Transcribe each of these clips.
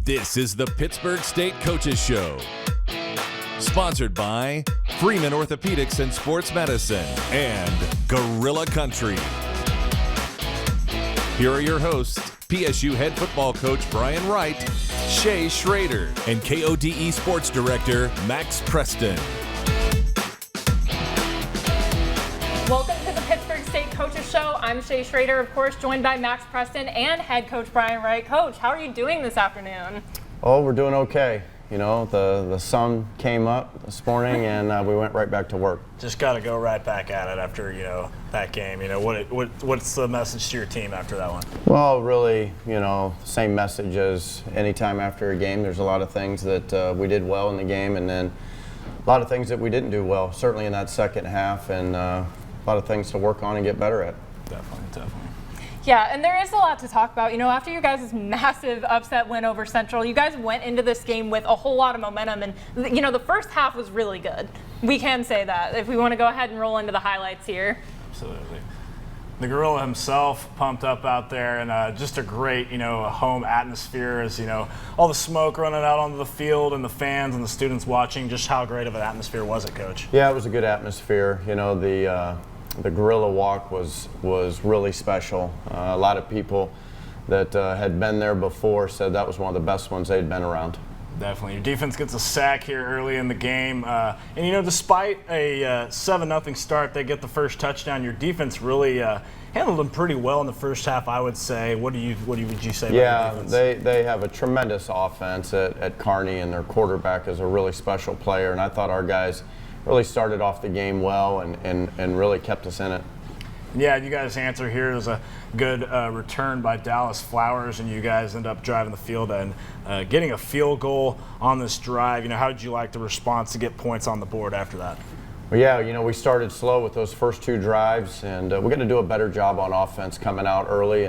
This is the Pittsburg State Coaches Show. Sponsored by Freeman Orthopedics and Sports Medicine and Gorilla Country. Here are your hosts, PSU head football coach Brian Wright, Shay Schrader, and KODE Sports Director Max Preston. Welcome to the Pittsburg State Coaches Show. I'm Shay Schrader, of course, joined by Max Preston and head coach Brian Wright. Coach, how are you doing this afternoon? Oh, we're doing okay. You know, the sun came up this morning and we went right back to work. Just got to go right back at it after, that game. What's the message to your team after that one? Well, really, same message as any time after a game. There's a lot of things that we did well in the game, and then a lot of things that we didn't do well, certainly in that second half, and a lot of things to work on and get better at. Definitely. Yeah, and there is a lot to talk about. After you guys' massive upset win over Central, you guys went into this game with a whole lot of momentum, and the first half was really good. We can say that if we want to go ahead and roll into the highlights here. Absolutely. The Gorilla himself pumped up out there, and just a great, home atmosphere as, all the smoke running out onto the field and the fans and the students watching. Just how great of an atmosphere was it, Coach? Yeah, it was a good atmosphere. The Gorilla Walk was really special. A lot of people that had been there before said that was one of the best ones they'd been around. Definitely. Your defense gets a sack here early in the game. And, despite a 7-0 start, they get the first touchdown. Your defense really handled them pretty well in the first half, I would say. What would you say about the defense? They have a tremendous offense at Kearney, and their quarterback is a really special player. And I thought our guys really started off the game well and really kept us in it. Yeah, you guys' answer here is a good return by Dallas Flowers, and you guys end up driving the field and getting a field goal on this drive. How did you like the response to get points on the board after that? Well, yeah, we started slow with those first two drives, and we're going to do a better job on offense coming out early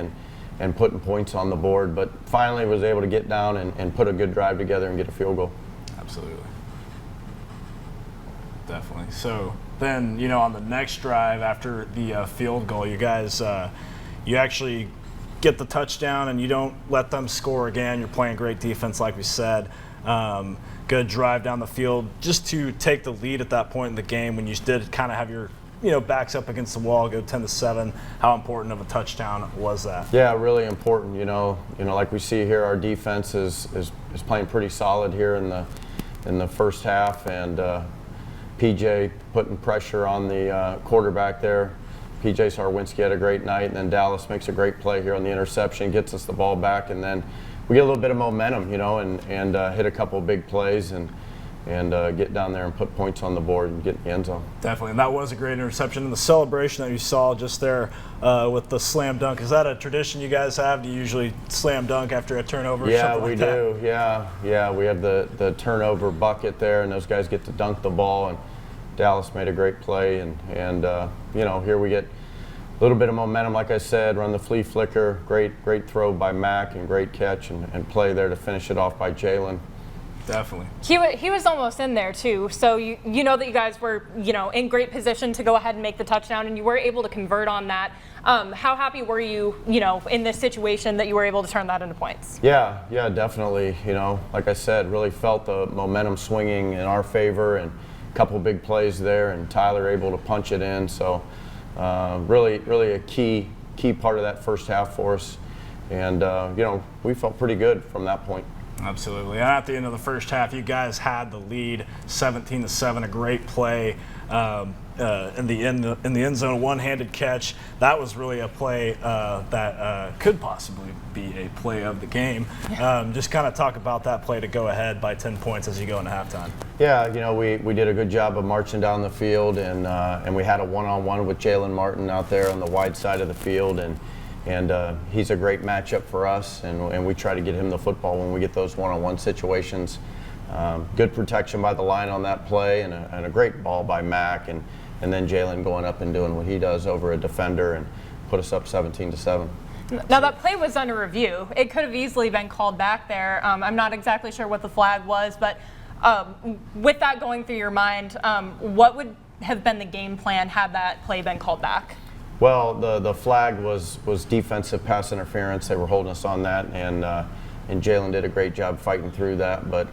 and putting points on the board. But finally was able to get down and put a good drive together and get a field goal. Absolutely. Definitely. So then, on the next drive after the field goal, you guys, you actually get the touchdown and you don't let them score again. You're playing great defense, like we said. Good drive down the field just to take the lead at that point in the game when you did kind of have your, backs up against the wall, go 10-7. How important of a touchdown was that? Yeah, really important. Like we see here, our defense is playing pretty solid here in the first half, and PJ putting pressure on the quarterback there. PJ Starwinski had a great night, and then Dallas makes a great play here on the interception, gets us the ball back, and then we get a little bit of momentum, and hit a couple of big plays and get down there and put points on the board and get in the end zone. Definitely, and that was a great interception. And the celebration that you saw just there with the slam dunk, is that a tradition you guys have? Do you usually slam dunk after a turnover? Yeah, we do. Yeah, we have the turnover bucket there, and those guys get to dunk the ball. And Dallas made a great play, and here we get a little bit of momentum, like I said, run the flea flicker, great throw by Mac, and great catch and play there to finish it off by Jaylen. Definitely. He was almost in there too, so you know that you guys were in great position to go ahead and make the touchdown, and you were able to convert on that. How happy were you in this situation that you were able to turn that into points? Yeah, definitely. Like I said, really felt the momentum swinging in our favor, and a couple big plays there, and Tyler able to punch it in. So really a key part of that first half for us, and we felt pretty good from that point. Absolutely. And at the end of the first half, you guys had the lead, 17-7, a great play in the end zone, a one-handed catch. That was really a play that could possibly be a play of the game. Just kind of talk about that play to go ahead by 10 points as you go into halftime. Yeah, we did a good job of marching down the field, and we had a one-on-one with Jaylen Martin out there on the wide side of the field, and he's a great matchup for us, and we try to get him the football when we get those one-on-one situations. Good protection by the line on that play, and a great ball by Mac, and then Jaylen going up and doing what he does over a defender and put us up 17-7. Now that play was under review. It could have easily been called back there. I'm not exactly sure what the flag was, but with that going through your mind, what would have been the game plan had that play been called back? Well, the flag was defensive pass interference. They were holding us on that, and and Jaylen did a great job fighting through that. But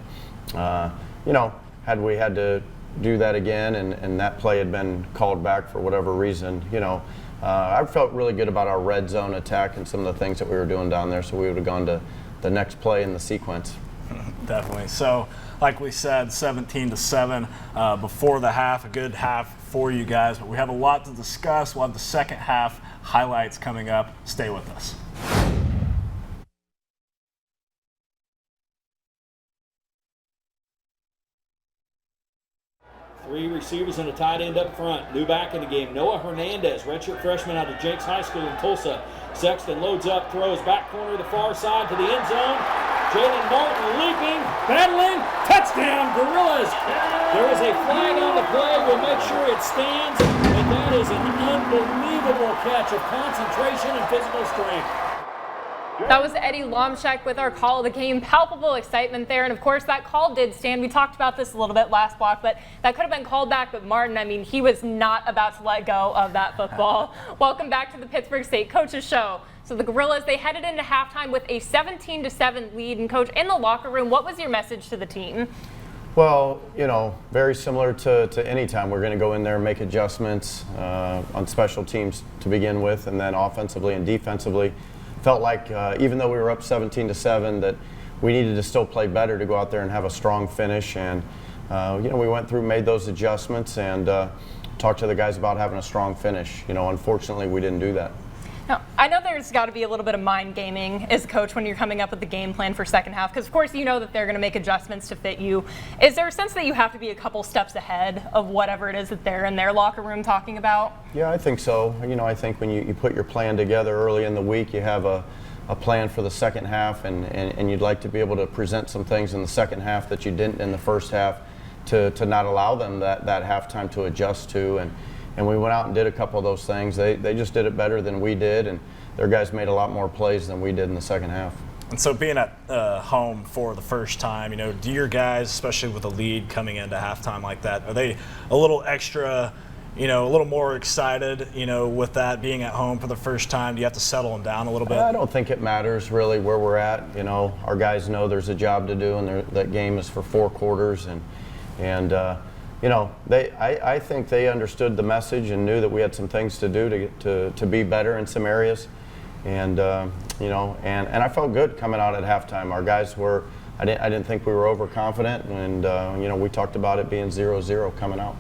you know, had we had to do that again, and that play had been called back for whatever reason, you know, I felt really good about our red zone attack and some of the things that we were doing down there. So we would have gone to the next play in the sequence. Definitely. So, like we said, 17-7 before the half, a good half for you guys. But we have a lot to discuss. We'll have the second half highlights coming up. Stay with us. Three receivers and a tight end up front. New back in the game, Noah Hernandez, redshirt freshman out of Jenks High School in Tulsa. Sexton loads up, throws back corner to the far side to the end zone. Jaylen Martin leaping, battling, touchdown, Gorillas. There is a flag on the play. We'll make sure it stands, but that is an unbelievable catch of concentration and physical strength. That was Eddie Lomchek with our call of the game. Palpable excitement there, and of course that call did stand. We talked about this a little bit last block, but that could have been called back. But Martin, I mean, he was not about to let go of that football. Welcome back to the Pittsburg State Coaches Show. So the Gorillas, they headed into halftime with a 17-7 lead. And Coach, in the locker room, what was your message to the team? Well, you know, very similar to any time. We're going to go in there and make adjustments on special teams to begin with, and then offensively and defensively. Felt like even though we were up 17-7, that we needed to still play better to go out there and have a strong finish. And you know, we went through, made those adjustments, and talked to the guys about having a strong finish. You know, unfortunately, we didn't do that. Now, I know there's got to be a little bit of mind gaming as a coach when you're coming up with the game plan for second half, because of course you know that they're going to make adjustments to fit you. Is there a sense that you have to be a couple steps ahead of whatever it is that they're in their locker room talking about? Yeah, I think so. You know, I think when you put your plan together early in the week, you have a plan for the second half, and you'd like to be able to present some things in the second half that you didn't in the first half to not allow them that halftime to adjust to. And we went out and did a couple of those things. They just did it better than we did, and their guys made a lot more plays than we did in the second half. And so being at home for the first time, you know, do your guys, especially with a lead coming into halftime like that, are they a little extra, you know, a little more excited, you know, with that being at home for the first time? Do you have to settle them down a little bit? I don't think it matters really where we're at. You know, our guys know there's a job to do, and that game is for 4 quarters, and you know, I think they understood the message and knew that we had some things to do to be better in some areas, and you know, and I felt good coming out at halftime. Our guys were, I didn't think we were overconfident, and you know, we talked about it being 0-0 coming out.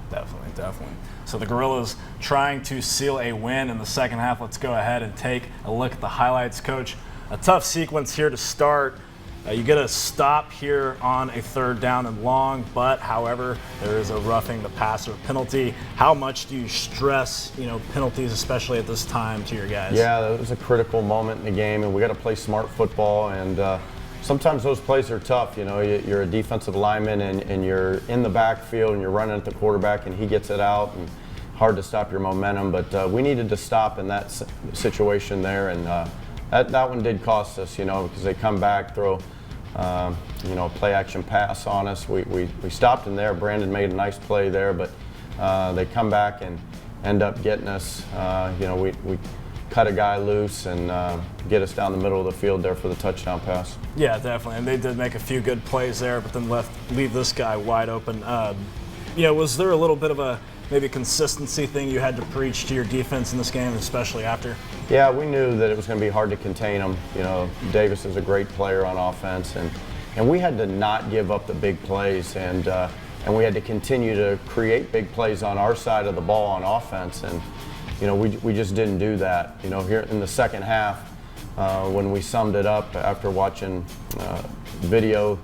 Definitely. So the Gorillas trying to seal a win in the second half. Let's go ahead and take a look at the highlights, Coach. A tough sequence here to start. You get a stop here on a 3rd down and long, but however, there is a roughing the passer penalty. How much do you stress, you know, penalties, especially at this time, to your guys? Yeah, it was a critical moment in the game, and we got to play smart football. And sometimes those plays are tough. You know, you're a defensive lineman, and you're in the backfield, and you're running at the quarterback, and he gets it out, and hard to stop your momentum. But we needed to stop in that situation there, and that one did cost us. You know, because they come back, throw. You know, play action pass on us. We stopped in there. Brandon made a nice play there, but they come back and end up getting us. You know, we cut a guy loose and get us down the middle of the field there for the touchdown pass. Yeah, definitely. And they did make a few good plays there, but then leave this guy wide open. You know, was there a little bit of a maybe consistency thing you had to preach to your defense in this game, especially after? Yeah, we knew that it was going to be hard to contain them. You know, Davis is a great player on offense, and we had to not give up the big plays, and we had to continue to create big plays on our side of the ball on offense, and you know, we just didn't do that. You know, here in the second half, when we summed it up after watching video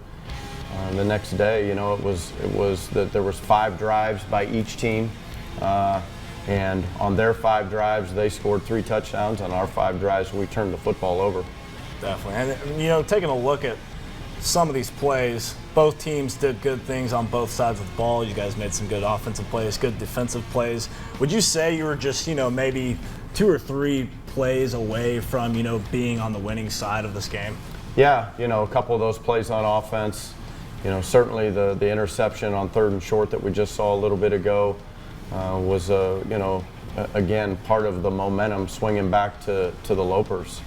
the next day, you know, it was that there was 5 drives by each team, and on their 5 drives, they scored 3 touchdowns. On our 5 drives, we turned the football over. Definitely, and you know, taking a look at some of these plays, both teams did good things on both sides of the ball. You guys made some good offensive plays, good defensive plays. Would you say you were just, you know, maybe 2 or 3 plays away from, you know, being on the winning side of this game? Yeah, you know, a couple of those plays on offense. You know, certainly the interception on 3rd and short that we just saw a little bit ago was, you know, again, part of the momentum swinging back to the Lopers.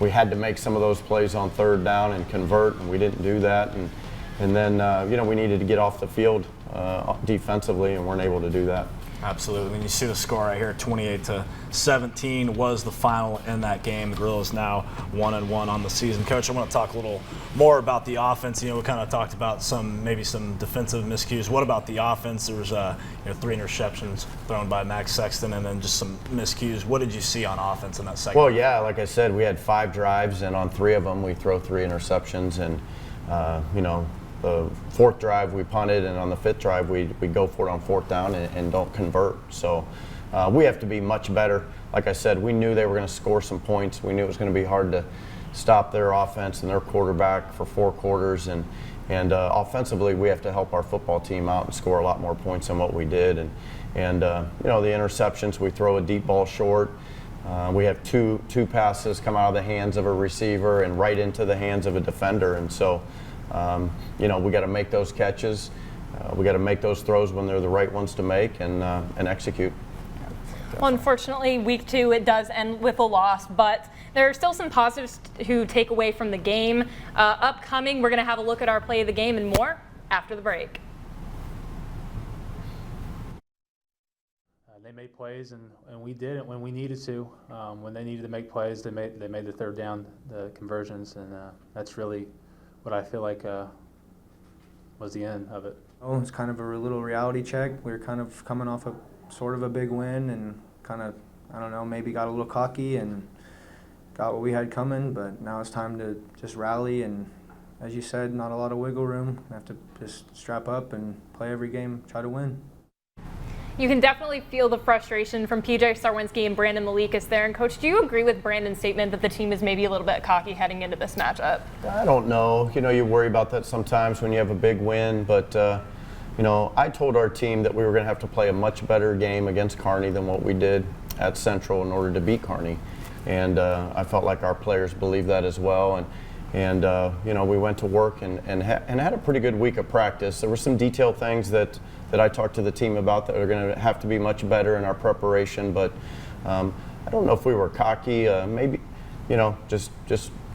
we had to make some of those plays on third down and convert, and we didn't do that. And then, you know, we needed to get off the field defensively and weren't able to do that. Absolutely. And you see the score right here, 28-17 was the final in that game. The Gorillas now 1-1 on the season. Coach, I want to talk a little more about the offense. You know, we kind of talked about maybe some defensive miscues. What about the offense? There was 3 interceptions thrown by Max Sexton and then just some miscues. What did you see on offense in that second? Well, yeah, like I said, we had 5 drives, and on 3 of them we throw 3 interceptions. And, you know, the 4th drive we punted, and on the 5th drive we go for it on 4th down and don't convert. So we have to be much better. Like I said, we knew they were going to score some points. We knew it was going to be hard to stop their offense and their quarterback for 4 quarters. And offensively, we have to help our football team out and score a lot more points than what we did. And you know, the interceptions, we throw a deep ball short. We have two passes come out of the hands of a receiver and right into the hands of a defender. And so, you know, we got to make those catches. We got to make those throws when they're the right ones to make and execute. Well, unfortunately, week 2, it does end with a loss, but there are still some positives to take away from the game. Upcoming, we're going to have a look at our play of the game and more after the break. They made plays, and we did it when we needed to. When they needed to make plays, they made the third down, the conversions, and that's really what I feel like was the end of it. Oh, it's kind of a little reality check. We were kind of coming off sort of a big win and kind of, I don't know, maybe got a little cocky and got what we had coming, but now it's time to just rally and, as you said, not a lot of wiggle room. We have to just strap up and play every game, try to win. You can definitely feel the frustration from PJ Starwinski and Brandon Malikas there. And Coach, do you agree with Brandon's statement that the team is maybe a little bit cocky heading into this matchup? I don't know. You know, you worry about that sometimes when you have a big win, but you know, I told our team that we were going to have to play a much better game against Kearney than what we did at Central in order to beat Kearney. And I felt like our players believed that as well. And you know, we went to work and had a pretty good week of practice. There were some detailed things that I talked to the team about that are going to have to be much better in our preparation. But I don't know if we were cocky. Maybe, you know, just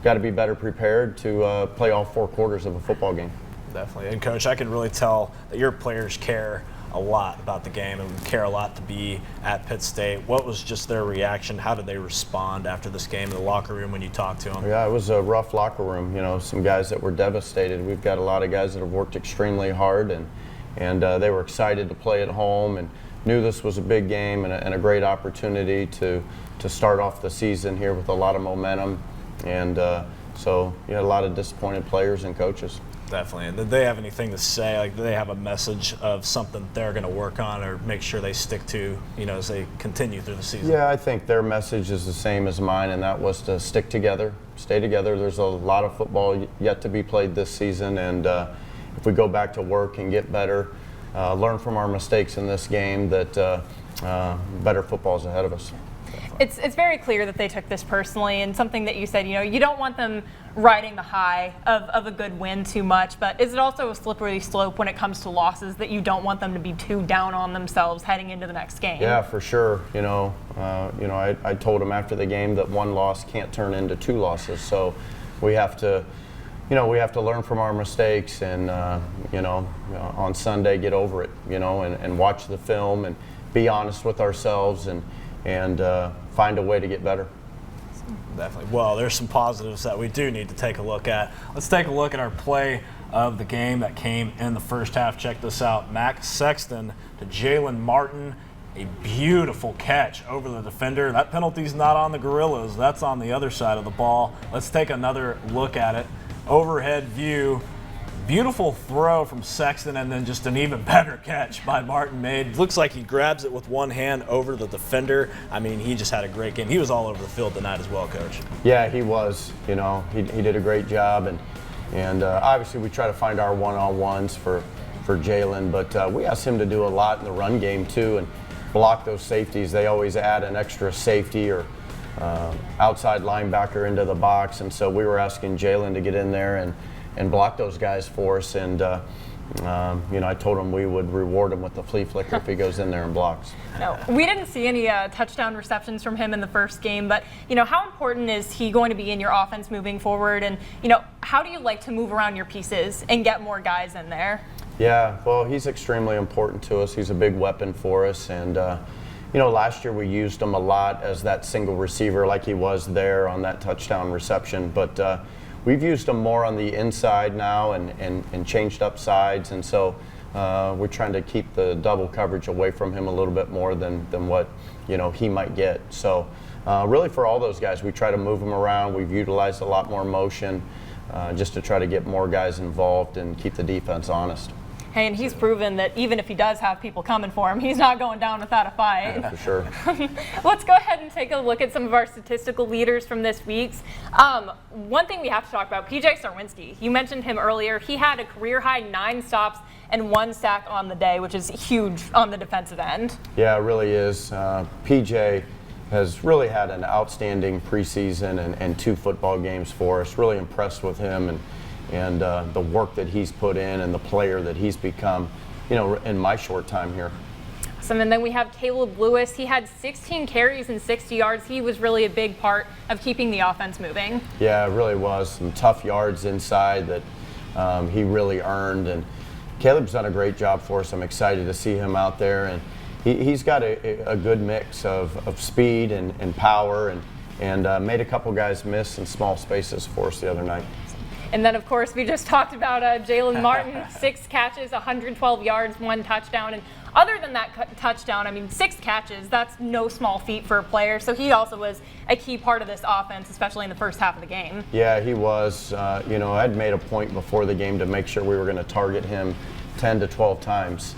got to be better prepared to play all 4 quarters of a football game. Definitely. And Coach, I can really tell that your players care a lot about the game and care a lot to be at Pitt State. What was just their reaction? How did they respond after this game in the locker room when you talked to them? Yeah, it was a rough locker room. You know, some guys that were devastated. We've got a lot of guys that have worked extremely hard, and they were excited to play at home and knew this was a big game and a great opportunity to start off the season here with a lot of momentum. And so you had a lot of disappointed players and coaches. Definitely. And did they have anything to say? Like, do they have a message of something they're going to work on or make sure they stick to, you know, as they continue through the season? Yeah, I think their message is the same as mine, and that was to stick together, stay together. There's a lot of football yet to be played this season, and if we go back to work and get better, learn from our mistakes in this game, that better football is ahead of us. It's very clear that they took this personally, and something that you said, you know, you don't want them riding the high of a good win too much, but is it also a slippery slope when it comes to losses that you don't want them to be too down on themselves heading into the next game? Yeah, for sure. You know, I told them after the game that 1 loss can't turn into 2 losses, so we have to, you know, we have to learn from our mistakes and, you know, on Sunday get over it, you know, and watch the film and be honest with ourselves and find a way to get better. Definitely. Well, there's some positives that we do need to take a look at. Let's take a look at our play of the game that came in the first half. Check this out. Max Sexton to Jaylen Martin. A beautiful catch over the defender. That penalty's not on the Gorillas. That's on the other side of the ball. Let's take another look at it. Overhead view. Beautiful throw from Sexton, and then just an even better catch by Martin made. Looks like he grabs it with one hand over the defender. I mean, he just had a great game. He was all over the field tonight as well, Coach. Yeah, he was. You know, he did a great job, and obviously we try to find our one-on-ones for Jaylen, but we asked him to do a lot in the run game too and block those safeties. They always add an extra safety or outside linebacker into the box, and so we were asking Jaylen to get in there and block those guys for us. And I told him we would reward him with the flea flicker if he goes in there and blocks. No, we didn't see any touchdown receptions from him in the first game, but how important is he going to be in your offense moving forward? And how do you like to move around your pieces and get more guys in there? Yeah, well, he's extremely important to us. He's a big weapon for us, and last year we used him a lot as that single receiver, like he was there on that touchdown reception, but. We've used him more on the inside now and changed up sides, and so we're trying to keep the double coverage away from him a little bit more than what he might get. So really for all those guys, we try to move them around. We've utilized a lot more motion just to try to get more guys involved and keep the defense honest. Hey, and he's proven that even if he does have people coming for him, he's not going down without a fight. Yeah, for sure. Let's go ahead and take a look at some of our statistical leaders from this week's. One thing we have to talk about, PJ Starwinski. You mentioned him earlier. He had a career-high 9 stops and 1 sack on the day, which is huge on the defensive end. Yeah, it really is. PJ has really had an outstanding preseason and 2 football games for us. Really impressed with him and the work that he's put in and the player that he's become, in my short time here. Awesome. And then we have Caleb Lewis. He had 16 carries and 60 yards. He was really a big part of keeping the offense moving. Yeah, it really was. Some tough yards inside that he really earned. And Caleb's done a great job for us. I'm excited to see him out there. And he's got a good mix of speed and power and made a couple guys miss in small spaces for us the other night. And then, of course, we just talked about Jaylen Martin, 6 catches, 112 yards, 1 touchdown. And other than that touchdown, 6 catches, that's no small feat for a player. So he also was a key part of this offense, especially in the first half of the game. Yeah, he was. I'd made a point before the game to make sure we were going to target him 10 to 12 times.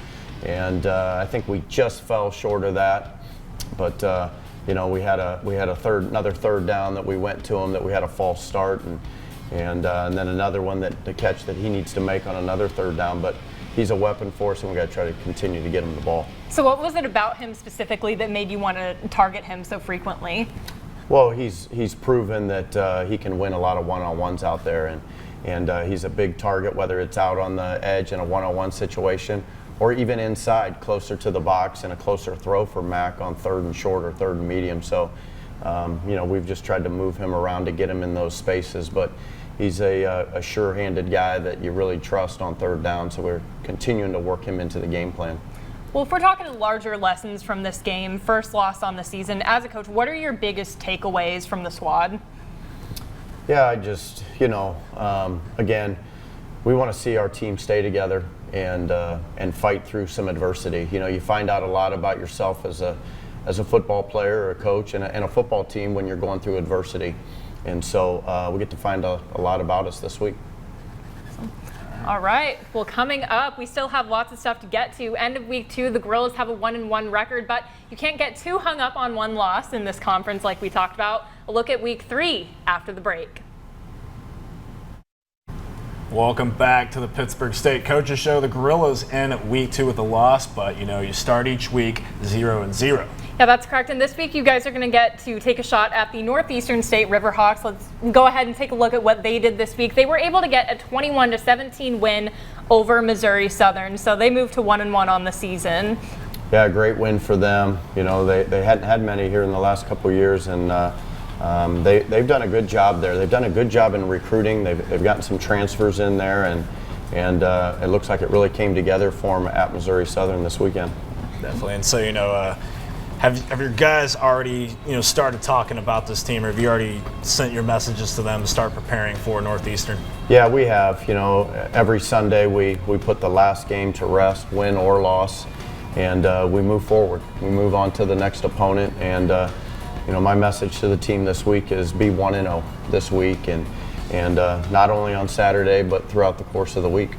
And I think we just fell short of that. But, we had another third down that we went to him that we had a false start. And then another one the catch that he needs to make on another third down. But he's a weapon for us, and we've got to try to continue to get him the ball. So what was it about him specifically that made you want to target him so frequently? Well, he's proven that he can win a lot of one-on-ones out there, and he's a big target, whether it's out on the edge in a one-on-one situation or even inside, closer to the box and a closer throw for Mac on 3rd and short or 3rd and medium. So, we've just tried to move him around to get him in those spaces, but he's a sure-handed guy that you really trust on 3rd down, so we're continuing to work him into the game plan. Well, if we're talking larger lessons from this game, first loss on the season, as a coach, what are your biggest takeaways from the squad? Yeah, I just, again, we want to see our team stay together and fight through some adversity. You find out a lot about yourself as a football player or a coach and a football team when you're going through adversity. And so we get to find a lot about us this week. All right. Well, coming up, we still have lots of stuff to get to. End of week 2, the Gorillas have a 1-1 record, but you can't get too hung up on one loss in this conference like we talked about. A look at week 3 after the break. Welcome back to the Pittsburg State Coaches Show. The Gorillas end week 2 with a loss, but you start each week 0-0. Yeah, that's correct. And this week you guys are going to get to take a shot at the Northeastern State Riverhawks. Let's go ahead and take a look at what they did this week. They were able to get a 21-17 win over Missouri Southern, so they moved to 1-1 on the season. Yeah, great win for them. They hadn't had many here in the last couple of years, and they've done a good job there. They've done a good job in recruiting. They've gotten some transfers in there, and it looks like it really came together for them at Missouri Southern this weekend. Definitely, and so Have your guys already, started talking about this team, or have you already sent your messages to them to start preparing for Northeastern? Yeah, we have. Every Sunday we put the last game to rest, win or loss, and we move forward. We move on to the next opponent, and my message to the team this week is be 1-0 this week, and not only on Saturday but throughout the course of the week.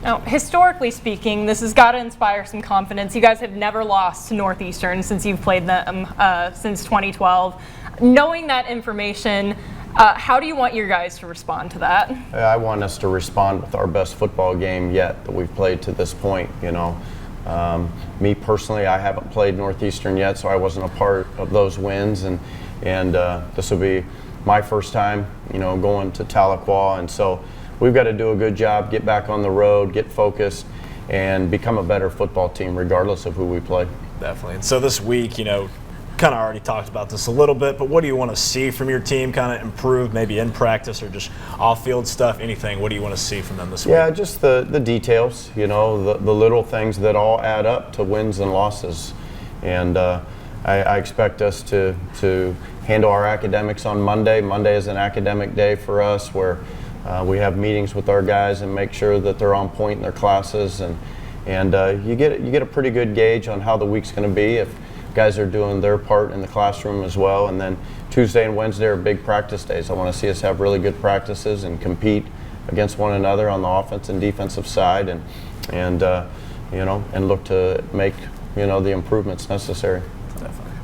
Now, historically speaking, this has got to inspire some confidence. You guys have never lost to Northeastern since you've played them since 2012. Knowing that information, how do you want your guys to respond to that? I want us to respond with our best football game yet that we've played to this point. Me personally, I haven't played Northeastern yet, so I wasn't a part of those wins, and this will be my first time, going to Tahlequah, and so we've got to do a good job, get back on the road, get focused, and become a better football team regardless of who we play. Definitely. And so this week, you know, kind of already talked about this a little bit, but what do you want to see from your team kind of improve, maybe in practice or just off-field stuff, anything? What do you want to see from them this week? Yeah, just the details, you know, the little things that all add up to wins and losses. And I expect us to handle our academics on Monday. Monday is an academic day for us where we have meetings with our guys and make sure that they're on point in their classes. And you get a pretty good gauge on how the week's going to be if guys are doing their part in the classroom as well. And then Tuesday and Wednesday are big practice days. I want to see us have really good practices and compete against one another on the offense and defensive side, and look to make, you know, the improvements necessary.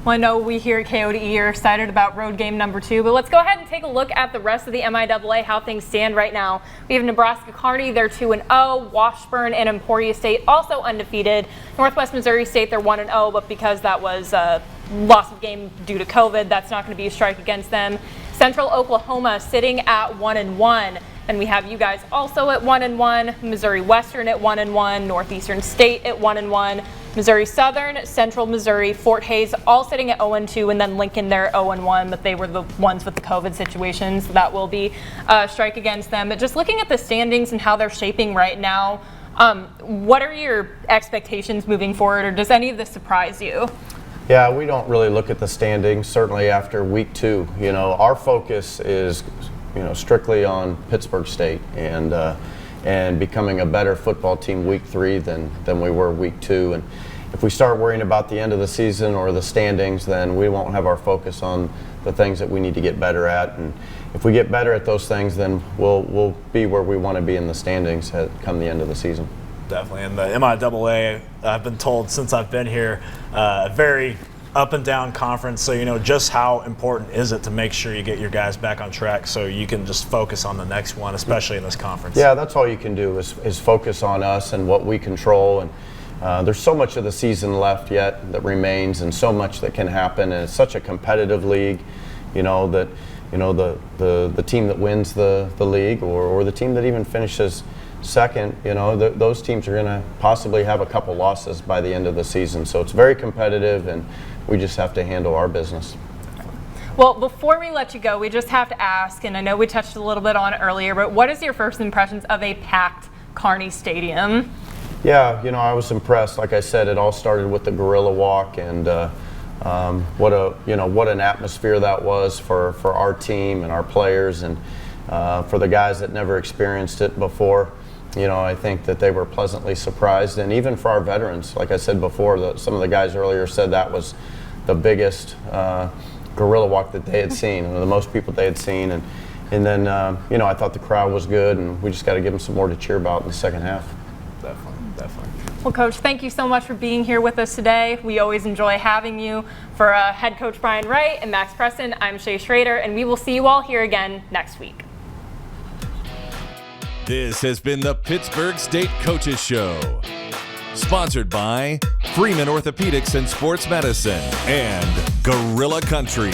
Well, I know we here at KODE are excited about road game number 2, but let's go ahead and take a look at the rest of the MIAA, how things stand right now. We have Nebraska Kearney, they're 2-0. Washburn and Emporia State also undefeated. Northwest Missouri State, they're 1-0, but because that was a loss of game due to COVID, that's not going to be a strike against them. Central Oklahoma sitting at 1-1. And we have you guys also at 1-1, Missouri Western at 1-1, Northeastern State at 1-1, Missouri Southern, Central Missouri, Fort Hays all sitting at 0-2, and then Lincoln they're 0-1, but they were the ones with the COVID situation, so that will be a strike against them. But just looking at the standings and how they're shaping right now, what are your expectations moving forward, or does any of this surprise you? Yeah, we don't really look at the standings, certainly after week 2. You know, our focus is, you know, strictly on Pittsburg State and becoming a better football team week 3 than we were week 2. And if we start worrying about the end of the season or the standings, then we won't have our focus on the things that we need to get better at. And if we get better at those things, then we'll be where we want to be in the standings come the end of the season. Definitely. And the MIAA, I've been told since I've been here, very up and down conference, so you know just how important is it to make sure you get your guys back on track so you can just focus on the next one, especially in this conference. Yeah, that's all you can do is focus on us and what we control. And there's so much of the season left yet that remains, and so much that can happen. And it's such a competitive league, you know, that you know the team that wins the league or the team that even finishes second, you know, those teams are going to possibly have a couple losses by the end of the season. So it's very competitive, and we just have to handle our business. Well, before we let you go, we just have to ask, and I know we touched a little bit on it earlier, but what is your first impressions of a packed Kearney Stadium? Yeah, you know, I was impressed. Like I said, it all started with the Gorilla Walk, and what an atmosphere that was for our team and our players, and for the guys that never experienced it before. You know, I think that they were pleasantly surprised, and even for our veterans, like I said before, some of the guys earlier said that was the biggest Gorilla Walk that they had seen, and the most people they had seen, and then you know, I thought the crowd was good, and we just got to give them some more to cheer about in the second half. Definitely. Well, Coach, thank you so much for being here with us today. We always enjoy having you. For Head Coach Brian Wright and Max Preston, I'm Shay Schrader, and we will see you all here again next week. This has been the Pittsburg State Coaches Show, sponsored by Freeman Orthopedics and Sports Medicine and Gorilla Country.